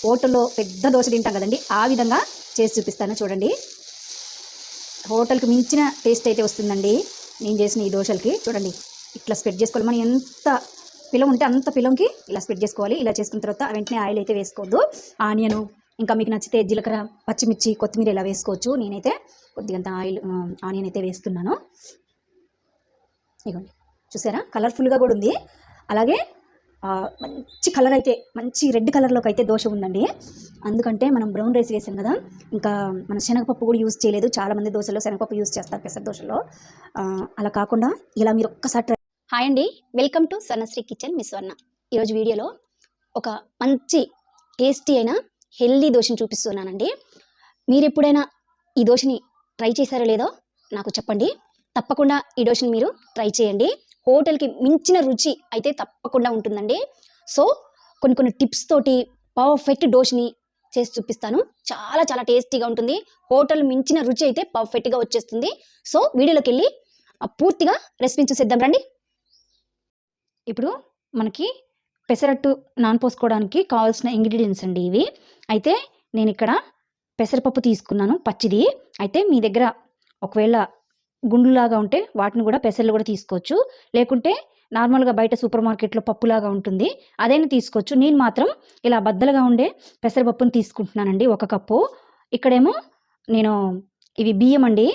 హోటల్లో పెద్ద దోశ తింటాం కదండి, ఆ విధంగా చేసి చూపిస్తాను చూడండి. హోటల్కి మించిన టేస్ట్ అయితే వస్తుందండి నేను చేసిన ఈ దోశలకి. చూడండి, ఇట్లా స్ప్రెడ్ చేసుకోవాలి. మనం ఎంత పిలం ఉంటే అంత పిలంకి ఇలా స్ప్రెడ్ చేసుకోవాలి. ఇలా చేసుకున్న తర్వాత వెంటనే ఆయిల్ అయితే వేసుకోవద్దు. ఆనియను, ఇంకా మీకు నచ్చితే జీలకర్ర, పచ్చిమిర్చి, కొత్తిమీర ఇలా వేసుకోవచ్చు. నేనైతే కొద్దిగంత ఆనియన్ అయితే వేస్తున్నాను. ఇవ్వండి, చూసారా, కలర్ఫుల్గా కూడా ఉంది. అలాగే మంచి కలర్ అయితే, మంచి రెడ్ కలర్లోకి అయితే దోశ ఉందండి. అందుకంటే మనం బ్రౌన్ రైస్ వేసాం కదా, ఇంకా మన శనగపప్పు కూడా యూజ్ చేయలేదు. చాలామంది దోశల్లో శనగపప్పు యూజ్ చేస్తారు, పెసర దోశల్లో. అలా కాకుండా ఇలా మీరు ఒక్కసారి హాయ్ అండి, welcome to Swarnasri kitchen, miss స్వర్ణ. ఈరోజు వీడియోలో ఒక మంచి టేస్టీ అయిన హెల్దీ దోశని చూపిస్తున్నానండి. మీరు ఎప్పుడైనా ఈ దోశని ట్రై చేశారో లేదో నాకు చెప్పండి. తప్పకుండా ఈ దోశని మీరు ట్రై చేయండి. హోటల్కి మించిన రుచి అయితే తప్పకుండా ఉంటుందండి. సో కొన్ని టిప్స్ తోటి పర్ఫెక్ట్ దోశని చేసి చూపిస్తాను. చాలా చాలా టేస్టీగా ఉంటుంది. హోటల్ మించిన రుచి అయితే పర్ఫెక్ట్గా వచ్చేస్తుంది. సో వీడియోలోకి వెళ్ళి పూర్తిగా రెసిపీని చూసేద్దాం రండి. ఇప్పుడు మనకి పెసరట్టు నానపోసుకోవడానికి కావాల్సిన ఇంగ్రీడియంట్స్ అండి ఇవి. అయితే నేను ఇక్కడ పెసరపప్పు తీసుకున్నాను, పచ్చిది. అయితే మీ దగ్గర ఒకవేళ గుండులాగా ఉంటే వాటిని కూడా, పెసర్లు కూడా తీసుకోవచ్చు. లేకుంటే నార్మల్గా బయట సూపర్ మార్కెట్లో పప్పులాగా ఉంటుంది, అదైనా తీసుకోవచ్చు. నేను మాత్రం ఇలా బద్దలుగా ఉండే పెసరపప్పుని తీసుకుంటున్నానండి, 1 కప్పు. ఇక్కడేమో నేను ఇవి బియ్యం అండి,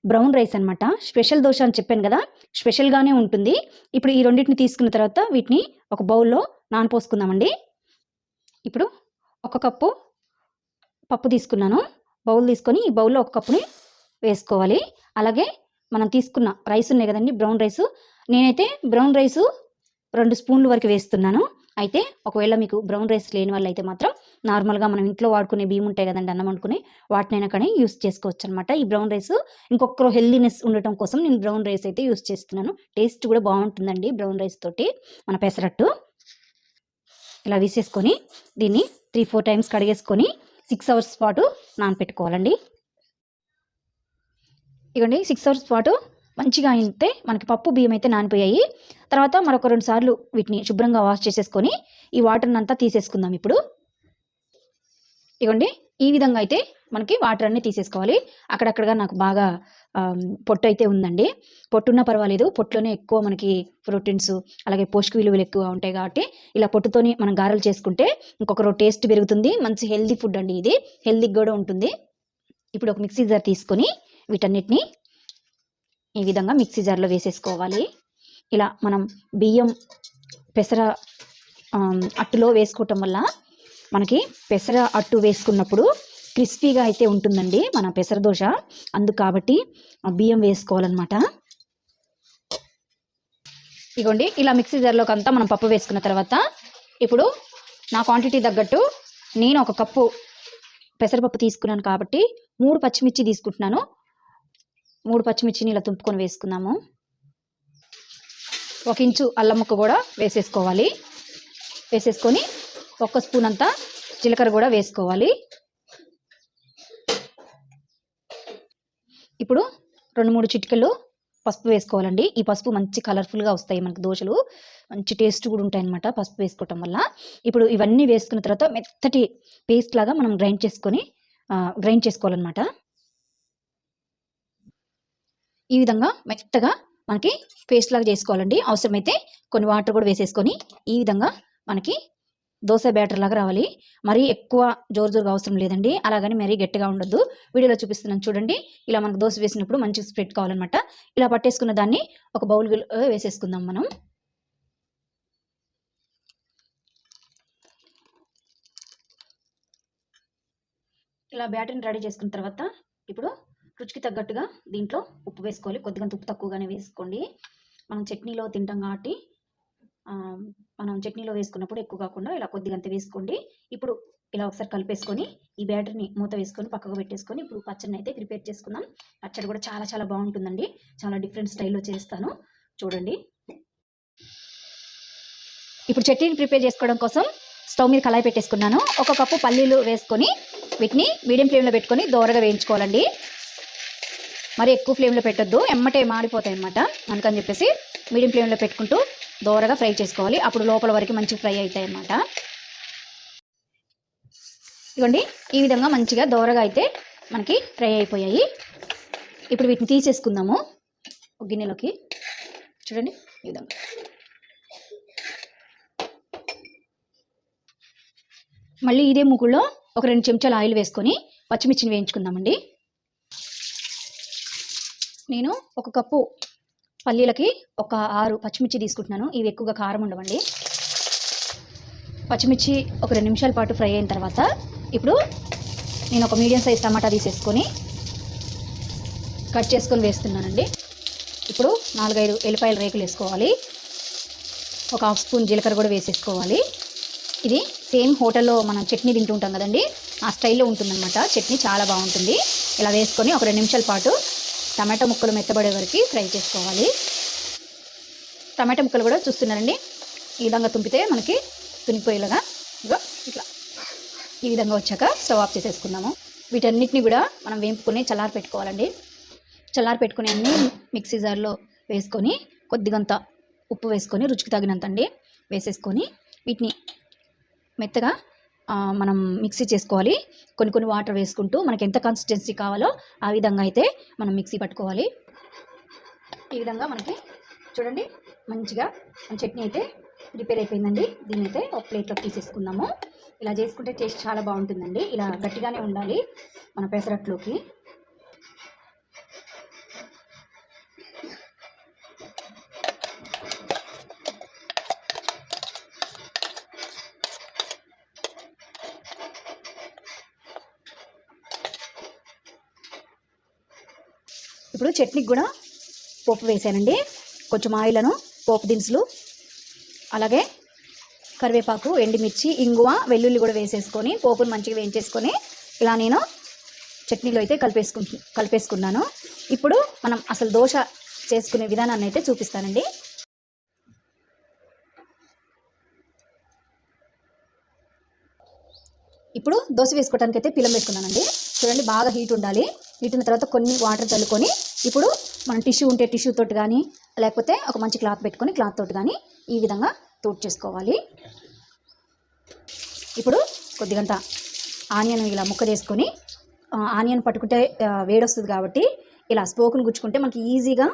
బ్రౌన్ రైస్ అనమాట. స్పెషల్ దోశ అని చెప్పాను కదా, స్పెషల్గానే ఉంటుంది. ఇప్పుడు ఈ రెండింటిని తీసుకున్న తర్వాత వీటిని ఒక బౌల్లో నానపోసుకుందామండి. ఇప్పుడు 1 కప్పు పప్పు తీసుకున్నాను. బౌల్ తీసుకొని ఈ బౌల్లో 1 కప్పుని వేసుకోవాలి. అలాగే మనం తీసుకున్న రైస్ ఉన్నాయి కదండి, బ్రౌన్ రైసు. నేనైతే బ్రౌన్ రైసు 2 స్పూన్ల వరకు వేస్తున్నాను. అయితే ఒకవేళ మీకు బ్రౌన్ రైస్ లేని వాళ్ళు అయితే మాత్రం నార్మల్గా మనం ఇంట్లో వాడుకునే బియ్యం ఉంటాయి కదండి, అన్నం వండుకునే, వాటినైనా కానీ యూస్ చేసుకోవచ్చు అనమాట. ఈ బ్రౌన్ రైస్ ఇంకొకరు హెల్దీనెస్ ఉండటం కోసం నేను బ్రౌన్ రైస్ అయితే యూస్ చేస్తున్నాను. టేస్ట్ కూడా బాగుంటుందండి బ్రౌన్ రైస్ తోటి మన పెసరట్టు. ఇలా వేసేసుకొని దీన్ని 3-4 టైమ్స్ కడిగేసుకొని 6 అవర్స్ పాటు నానపెట్టుకోవాలండి. ఇవ్వండి, 6 అవర్స్ పాటు మంచిగా అయితే మనకి పప్పు బియ్యం అయితే నానిపోయాయి. తర్వాత మరొక 2 సార్లు వీటిని శుభ్రంగా వాష్ చేసేసుకొని ఈ వాటర్ని అంతా తీసేసుకుందాం. ఇప్పుడు ఇవ్వండి, ఈ విధంగా అయితే మనకి వాటర్ అన్నీ తీసేసుకోవాలి. అక్కడక్కడగా నాకు బాగా పొట్టు అయితే ఉందండి. పొట్టున్నా పర్వాలేదు, పొట్టులోనే ఎక్కువ మనకి ప్రోటీన్స్ అలాగే పోషక విలువలు ఎక్కువ ఉంటాయి కాబట్టి ఇలా పొట్టుతోని మనం గారెలు చేసుకుంటే ఇంకొకరు టేస్ట్ పెరుగుతుంది. మంచి హెల్దీ ఫుడ్ అండి ఇది, హెల్దీగా కూడా ఉంటుంది. ఇప్పుడు ఒక మిక్సీ జార్ తీసుకొని వీటన్నిటిని ఈ విధంగా మిక్సీ జార్లో వేసేసుకోవాలి. ఇలా మనం బియ్యం పెసర అట్టులో వేసుకోవటం వల్ల మనకి పెసర అట్టు వేసుకున్నప్పుడు క్రిస్పీగా అయితే ఉంటుందండి మన పెసర దోశ. అందుకు కాబట్టి బియ్యం వేసుకోవాలన్నమాట. ఇగోండి, ఇలా మిక్సీ జార్లోకి అంతా మనం పప్పు వేసుకున్న తర్వాత ఇప్పుడు నా క్వాంటిటీ తగ్గట్టు నేను 1 కప్పు పెసరపప్పు తీసుకున్నాను కాబట్టి 3 పచ్చిమిర్చి తీసుకుంటున్నాను. 3 పచ్చిమిర్చిని ఇలా తుంపుకొని వేసుకుందాము. 1 ఇంచు అల్లం ముక్క కూడా వేసేసుకోవాలి. వేసేసుకొని 1 స్పూన్ అంతా జీలకర్ర కూడా వేసుకోవాలి. ఇప్పుడు 2-3 చిటికెళ్ళు పసుపు వేసుకోవాలండి. ఈ పసుపు మంచి కలర్ఫుల్గా వస్తాయి మనకు దోశలు, మంచి టేస్ట్ కూడా ఉంటాయి అన్నమాట పసుపు వేసుకోవటం వల్ల. ఇప్పుడు ఇవన్నీ వేసుకున్న తర్వాత మెత్తటి పేస్ట్ లాగా మనం గ్రైండ్ చేసుకోవాలన్నమాట. ఈ విధంగా మెత్తగా మనకి పేస్ట్ లాగా చేసుకోవాలండి. అవసరమైతే కొన్ని వాటర్ కూడా వేసేసుకొని ఈ విధంగా మనకి దోశ బ్యాటర్ లాగా రావాలి. మరీ ఎక్కువ జోరుగా అవసరం లేదండి, అలాగని మరీ గట్టిగా ఉండొద్దు. వీడియోలో చూపిస్తున్నాను చూడండి. ఇలా మనకు దోశ వేసినప్పుడు మంచి స్ప్రెడ్ కావాలన్నమాట. ఇలా పట్టేసుకున్న దాన్ని ఒక బౌల్ వేసేసుకుందాం మనం. ఇలా బ్యాటర్ని రెడీ చేసుకున్న తర్వాత ఇప్పుడు రుచికి తగ్గట్టుగా దీంట్లో ఉప్పు వేసుకోవాలి. కొద్దిగా ఉప్పు తక్కువగానే వేసుకోండి. మనం చట్నీలో తింటాం కాబట్టి మనం చట్నీలో వేసుకున్నప్పుడు ఎక్కువ కాకుండా ఇలా కొద్దిగంత వేసుకోండి. ఇప్పుడు ఇలా ఒకసారి కలిపేసుకొని ఈ బ్యాటర్ని మూత వేసుకొని పక్కకు పెట్టేసుకొని ఇప్పుడు పచ్చడిని అయితే ప్రిపేర్ చేసుకుందాం. పచ్చడి కూడా చాలా చాలా బాగుంటుందండి. చాలా డిఫరెంట్ స్టైల్లో చేస్తాను చూడండి. ఇప్పుడు చట్నీని ప్రిపేర్ చేసుకోవడం కోసం స్టవ్ మీద కళాయి పెట్టేసుకున్నాను. 1 కప్పు పల్లీలు వేసుకొని వీటిని మీడియం ఫ్లేమ్లో పెట్టుకొని దోరగా వేయించుకోవాలండి. మరి ఎక్కువ ఫ్లేమ్లో పెట్టొద్దు, ఎమ్మటే మాడిపోతాయి అన్నమాట. అందుకని చెప్పేసి మీడియం ఫ్లేమ్లో పెట్టుకుంటూ దోరగా ఫ్రై చేసుకోవాలి. అప్పుడు లోపల వరకు మంచిగా ఫ్రై అవుతాయి అన్నమాట. ఇవ్వండి, ఈ విధంగా మంచిగా దోరగా అయితే మనకి ఫ్రై అయిపోయాయి. ఇప్పుడు వీటిని తీసేసుకుందాము ఒక గిన్నెలోకి. చూడండి ఈ విధంగా. మళ్ళీ ఇదే మూకుల్లో ఒక 2 చెంచాల ఆయిల్ వేసుకొని పచ్చిమిర్చిని వేయించుకుందామండి. నేను ఒక కప్పు పల్లీలకి ఒక 6 పచ్చిమిర్చి తీసుకుంటున్నాను. ఇవి ఎక్కువగా కారం ఉండవండి. పచ్చిమిర్చి ఒక 2 నిమిషాల పాటు ఫ్రై అయిన తర్వాత ఇప్పుడు నేను ఒక మీడియం సైజ్ టమాటా తీసేసుకొని కట్ చేసుకొని వేస్తున్నానండి. ఇప్పుడు 4-5 ఎల్లిపాయల రేకులు వేసుకోవాలి. ఒక హాఫ్ స్పూన్ జీలకర్ర కూడా వేసేసుకోవాలి. ఇది సేమ్ హోటల్లో మనం చట్నీ తింటూ ఉంటాం కదండి, ఆ స్టైల్లో ఉంటుందన్నమాట. చట్నీ చాలా బాగుంటుంది. ఇలా వేసుకొని ఒక 2 నిమిషాల పాటు టమాటా ముక్కలు మెత్తబడే వరకు ఫ్రై చేసుకోవాలి. టమాటా ముక్కలు కూడా చూస్తున్నారండి, ఈ విధంగా తుంపితే మనకి తునిపోయేలాగా ఇట్లా ఈ విధంగా వచ్చాక స్టవ్ ఆఫ్ చేసేసుకుందాము. వీటన్నిటిని కూడా మనం వేపుకొని చల్లారి పెట్టుకోవాలండి. చల్లారి పెట్టుకుని అన్నీ మిక్సీ జార్లో వేసుకొని కొద్దిగంత ఉప్పు వేసుకొని రుచికి తగినంత అండి వేసేసుకొని వీటిని మెత్తగా మనం మిక్సీ చేసుకోవాలి. కొన్ని వాటర్ వేసుకుంటూ మనకి ఎంత కన్సిస్టెన్సీ కావాలో ఆ విధంగా అయితే మనం మిక్సీ పట్టుకోవాలి. ఈ విధంగా మనకి చూడండి మంచిగా మన చట్నీ అయితే ప్రిపేర్ అయిపోయిందండి. దీన్ని అయితే ఒక ప్లేట్లోకి తీసేసుకుందాము. ఇలా చేసుకుంటే టేస్ట్ చాలా బాగుంటుందండి. ఇలా గట్టిగానే ఉండాలి మన పెసరట్లోకి. ఇప్పుడు చట్నీకి కూడా పోపు వేసానండి. కొంచెం ఆయిలను, పోపు దినుసులు, అలాగే కరివేపాకు, ఎండుమిర్చి, ఇంగువ, వెల్లుల్లి కూడా వేసేసుకొని పోపును మంచిగా వేయించేసుకొని ఇలా నేను చట్నీలో అయితే కలిపేసుకున్నాను. ఇప్పుడు మనం అసలు దోశ చేసుకునే విధానాన్ని అయితే చూపిస్తానండి. ఇప్పుడు దోశ వేసుకోవడానికి అయితే పిల్లం వేసుకున్నానండి. చూడండి బాగా హీట్ ఉండాలి. హీట్ ఉన్న తర్వాత కొన్ని వాటర్ చల్లుకొని ఇప్పుడు మనం టిష్యూ ఉంటే టిష్యూ తోటి కానీ లేకపోతే ఒక మంచి క్లాత్ పెట్టుకొని క్లాత్ తోటి కానీ ఈ విధంగా తోట్ చేసుకోవాలి. ఇప్పుడు కొద్దిగంత ఆనియన్ ఇలా ముక్క చేసుకొని ఆనియన్ పట్టుకుంటే వేడొస్తుంది కాబట్టి ఇలా స్పోకును గుచ్చుకుంటే మనకి ఈజీగా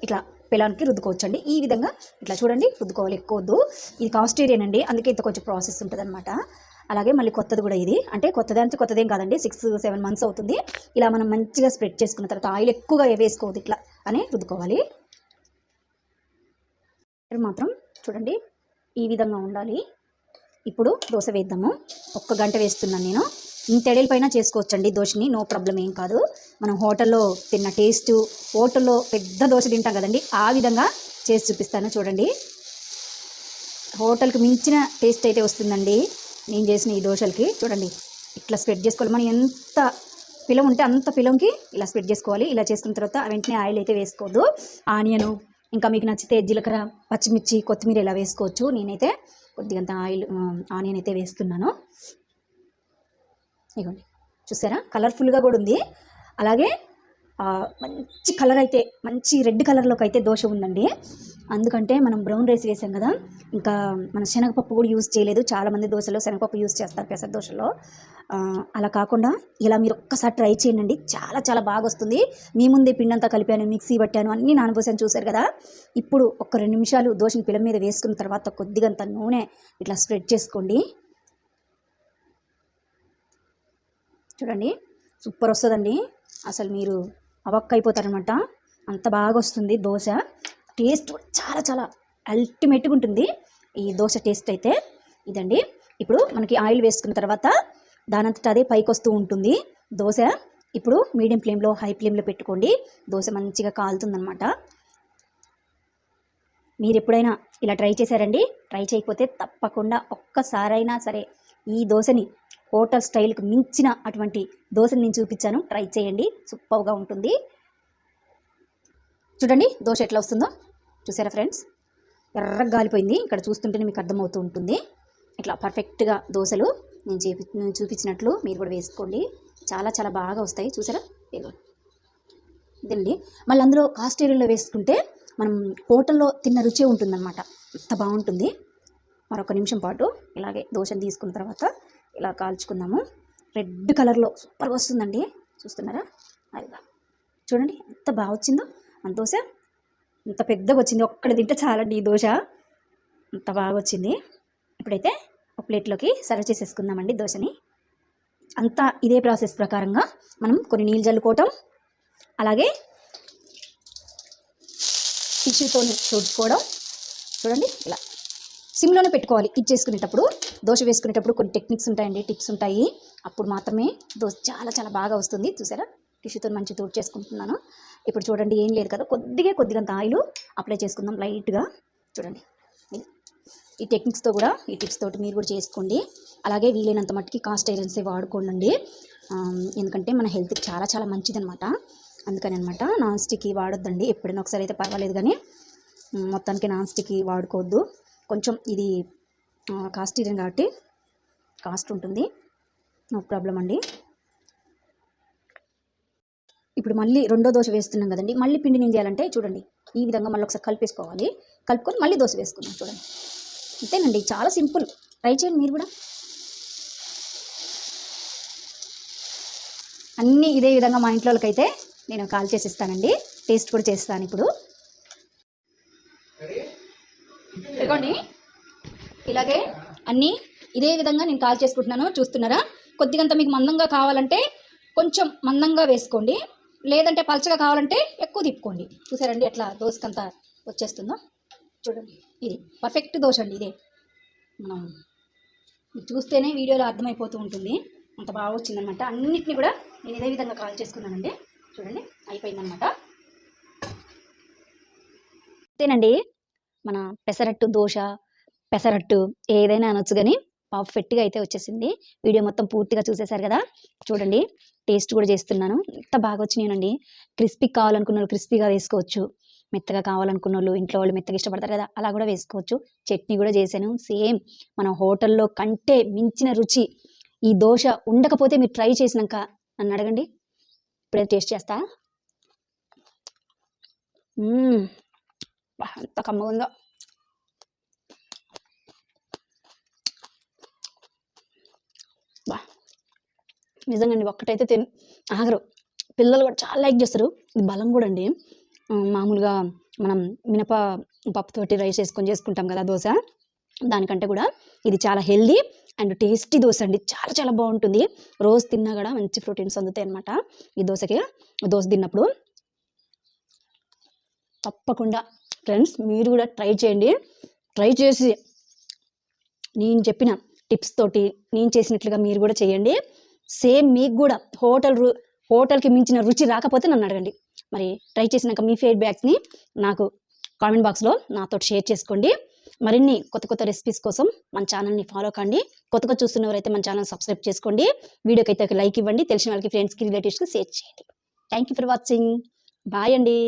ఇట్లా పిలానికి రుద్దుకోవచ్చండి. ఈ విధంగా ఇట్లా చూడండి రుద్దుకోవాలి, ఎక్కువ వద్దు. ఇది కాస్టేరియన్ అండి, అందుకే ఇంత కొంచెం ప్రాసెస్ ఉంటుంది అనమాట. అలాగే మళ్ళీ కొత్తది కూడా ఇది, అంటే కొత్తదేం కాదండి, 6-7 మంత్స్ అవుతుంది. ఇలా మనం మంచిగా స్ప్రెడ్ చేసుకున్న తర్వాత ఆయిల్ ఎక్కువగా వేసుకోవద్దు, ఇట్లా అని రుద్దుకోవాలి. మాత్రం చూడండి ఈ విధంగా ఉండాలి. ఇప్పుడు దోశ వేద్దాము. 1 గంట వేస్తున్నాను నేను. ఇంత ఎడల్పైన చేసుకోవచ్చండి దోశని, నో ప్రాబ్లం, ఏం కాదు. మనం హోటల్లో తిన్న టేస్ట్, హోటల్లో పెద్ద దోశ తింటాం కదండి, ఆ విధంగా చేసి చూపిస్తాను చూడండి. హోటల్కి మించిన టేస్ట్ అయితే వస్తుందండి నేను చేసిన ఈ దోశలకి. చూడండి ఇట్లా స్ప్రెడ్ చేసుకోవాలి. మనం ఎంత పిలం ఉంటే అంత పిలంకి ఇలా స్ప్రెడ్ చేసుకోవాలి. ఇలా చేసుకున్న తర్వాత వెంటనే ఆయిల్ అయితే వేసుకోవద్దు. ఆనియను, ఇంకా మీకు నచ్చితే జీలకర్ర, పచ్చిమిర్చి, కొత్తిమీర ఇలా వేసుకోవచ్చు. నేనైతే కొద్దిగంత ఆనియన్ అయితే వేస్తున్నాను. ఇదిగోండి చూసారా, కలర్ఫుల్గా కూడా ఉంది. అలాగే మంచి కలర్ అయితే, మంచి రెడ్ కలర్లోకి అయితే దోశ ఉందండి. అందుకంటే మనం బ్రౌన్ రైస్ వేసాం కదా, ఇంకా మన శనగపప్పు కూడా యూజ్ చేయలేదు. చాలామంది దోశలో శనగపప్పు యూజ్ చేస్తారు, పెసర దోశలో. అలా కాకుండా ఇలా మీరు ఒక్కసారి ట్రై చేయండి, చాలా చాలా బాగా వస్తుంది. మీ ముందే పిండంతా కలిపాను, మిక్సీ పట్టాను, అన్నీ నానబోసాను చూసారు కదా. ఇప్పుడు ఒక 2 నిమిషాలు దోశని పిల్ల మీద వేసుకున్న తర్వాత కొద్దిగంత నూనె ఇట్లా స్ప్రెడ్ చేసుకోండి. చూడండి సూపర్ వస్తుందండి, అసలు మీరు అవక్క అయిపోతారనమాట, అంత బాగా వస్తుంది దోశ. టేస్ట్ చాలా చాలా అల్టిమేట్గా ఉంటుంది ఈ దోశ టేస్ట్ అయితే. ఇదండి, ఇప్పుడు మనకి ఆయిల్ వేసుకున్న తర్వాత దానంతట అదే పైకి వస్తూ ఉంటుంది దోశ. ఇప్పుడు మీడియం ఫ్లేమ్లో, హై ఫ్లేమ్లో పెట్టుకోండి, దోశ మంచిగా కాలుతుందనమాట. మీరు ఎప్పుడైనా ఇలా ట్రై చేశారండి? ట్రై చేయకపోతే తప్పకుండా ఒక్కసారైనా సరే ఈ దోశని హోటల్ స్టైల్కి మించిన అటువంటి దోశని నేను చూపించాను, ట్రై చేయండి, సూపర్గా ఉంటుంది. చూడండి దోశ ఎట్లా వస్తుందో చూసారా ఫ్రెండ్స్, ఎర్రగా గాలిపోయింది. ఇక్కడ చూస్తుంటేనే మీకు అర్థమవుతూ ఉంటుంది. ఇట్లా పర్ఫెక్ట్గా దోశలు నేను చూపించినట్లు మీరు కూడా వేసుకోండి, చాలా చాలా బాగా వస్తాయి. చూసారా ఇదండి. మళ్ళీ అందులో కాస్టేరియన్లో వేసుకుంటే మనం హోటల్లో తిన్న రుచే ఉంటుందన్నమాట, అంత బాగుంటుంది. మరొక నిమిషం పాటు ఇలాగే దోశను తీసుకున్న తర్వాత ఇలా కాల్చుకుందాము. రెడ్ కలర్లో సూపర్గా వస్తుందండి. చూస్తున్నారా? అదిగా చూడండి ఎంత బాగా వచ్చిందో మన దోశ. ఇంత పెద్దగా వచ్చింది, ఒక్కటి తింటే చాలండి ఈ దోశ, అంత బాగా వచ్చింది. ఇప్పుడైతే ఒక ప్లేట్లోకి సర్వ్ చేసేసుకుందామండి దోశని. అంతా ఇదే ప్రాసెస్ ప్రకారంగా మనం కొన్ని నీళ్ళు జల్లుకోవటం, అలాగే టిష్యూతో తుడుచుకోవడం. చూడండి ఇలా సిమ్లోనే పెట్టుకోవాలి. ఇది చేసుకునేటప్పుడు, దోశ వేసుకునేటప్పుడు కొన్ని టెక్నిక్స్ ఉంటాయండి, టిప్స్ ఉంటాయి. అప్పుడు మాత్రమే దోశ చాలా చాలా బాగా వస్తుంది. చూసారా? టిష్యూతో మంచిగా తుడి చేసుకుంటున్నాను. ఇప్పుడు చూడండి, ఏం లేదు కదా, కొద్దిగంత ఆయిల్ అప్లై చేసుకుందాం లైట్గా. చూడండి, ఈ టెక్నిక్స్తో కూడా, ఈ టిప్స్ తోటి మీరు కూడా చేసుకోండి. అలాగే వీలైనంత మట్టుకి కాస్ట్ ఐరన్సే వాడుకోండి, ఎందుకంటే మన హెల్త్కి చాలా చాలా మంచిదనమాట. అందుకని అనమాట నాన్ స్టిక్ వాడొద్దండి. ఎప్పుడైనా ఒకసారి అయితే పర్వాలేదు, కానీ మొత్తానికి నాన్ స్టిక్ వాడుకోవద్దు. కొంచెం ఇది కాస్ట్ ఐరన్ కాబట్టి కాస్ట్ ఉంటుంది, నో ప్రాబ్లం అండి. ఇప్పుడు మళ్ళీ రెండో దోశ వేస్తున్నాం కదండి, మళ్ళీ పిండిని ఏం చేయాలంటే చూడండి, ఈ విధంగా మళ్ళీ ఒకసారి కలిపేసుకోవాలి. కలుపుకొని మళ్ళీ దోశ వేసుకుందాం. చూడండి, అంతేనండి, చాలా సింపుల్. ట్రై చేయండి మీరు కూడా. అన్నీ ఇదే విధంగా మా ఇంట్లోకైతే నేను కాల్ చేసి ఇస్తానండి, టేస్ట్ కూడా చేస్తాను. ఇప్పుడు ఇదిగోండి, ఇలాగే అన్నీ ఇదే విధంగా నేను కాల్ చేసుకుంటున్నాను. చూస్తున్నారా? కొద్దిగంత మీకు మందంగా కావాలంటే కొంచెం మందంగా వేసుకోండి, లేదంటే పలచగా కావాలంటే ఎక్కువ తిప్పుకోండి. చూసారండి ఎట్లా దోశకంతా వచ్చేస్తుందో? చూడండి, ఇది పర్ఫెక్ట్ దోశ అండి. ఇదే మనం చూస్తేనే వీడియోలో అర్థమైపోతూ ఉంటుంది, అంత బాగా వచ్చిందనమాట. అన్నిటిని కూడా నేను ఇదే విధంగా కాల్ చేసుకున్నానండి. చూడండి, అయిపోయిందనమాట. అంతేనండి, మన పెసరట్టు దోశ, పెసరట్టు ఏదైనా అనొచ్చు, కానీ పర్ఫెక్ట్గా అయితే వచ్చేసింది. వీడియో మొత్తం పూర్తిగా చూసేశారు కదా. చూడండి, టేస్ట్ కూడా చేస్తున్నాను, ఎంత బాగా వచ్చినాయండి. క్రిస్పీ కావాలనుకున్న వాళ్ళు క్రిస్పీగా వేసుకోవచ్చు, మెత్తగా కావాలనుకున్న వాళ్ళు, ఇంట్లో వాళ్ళు మెత్తగా ఇష్టపడతారు కదా, అలా కూడా వేసుకోవచ్చు. చట్నీ కూడా చేశాను, సేమ్ మన హోటల్లో కంటే మించిన రుచి. ఈ దోశ ఉండకపోతే మీరు ట్రై చేసినాక నన్ను అడగండి. ఇప్పుడే టేస్ట్ చేస్తా. ఎంత కమ్మగా ఉందో. నిజంగా అండి, ఒక్కటైతే ఆగరు. పిల్లలు కూడా చాలా లైక్ చేస్తారు. ఇది బలం కూడా అండి. మామూలుగా మనం మినప పప్పుతోటి రైస్ వేసుకొని చేసుకుంటాం కదా దోశ, దానికంటే కూడా ఇది చాలా హెల్దీ అండ్ టేస్టీ దోశ అండి. చాలా చాలా బాగుంటుంది. రోజు తిన్నా కూడా మంచి ప్రోటీన్స్ అందుతాయి అనమాట ఈ దోశకి. దోశ తిన్నప్పుడు తప్పకుండా ఫ్రెండ్స్ మీరు కూడా ట్రై చేయండి. ట్రై చేసి నేను చెప్పిన టిప్స్ తోటి నేను చేసినట్లుగా మీరు కూడా చేయండి. సేమ్ మీకు కూడా హోటల్కి మించిన రుచి రాకపోతే నన్ను అడగండి. మరి ట్రై చేసినాక మీ ఫీడ్బ్యాక్స్ని నాకు కామెంట్ బాక్స్లో నాతో షేర్ చేసుకోండి. మరిన్ని కొత్త కొత్త రెసిపీస్ కోసం మన ఛానల్ని ఫాలో కండి. కొత్తగా చూస్తున్నవారైతే మన ఛానల్ సబ్స్క్రైబ్ చేసుకోండి. వీడియోకి అయితే ఒక లైక్ ఇవ్వండి. తెలిసిన వాళ్ళకి, ఫ్రెండ్స్కి, రిలేటివ్స్కి షేర్ చేయండి. Thank you for watching. Bye అండి.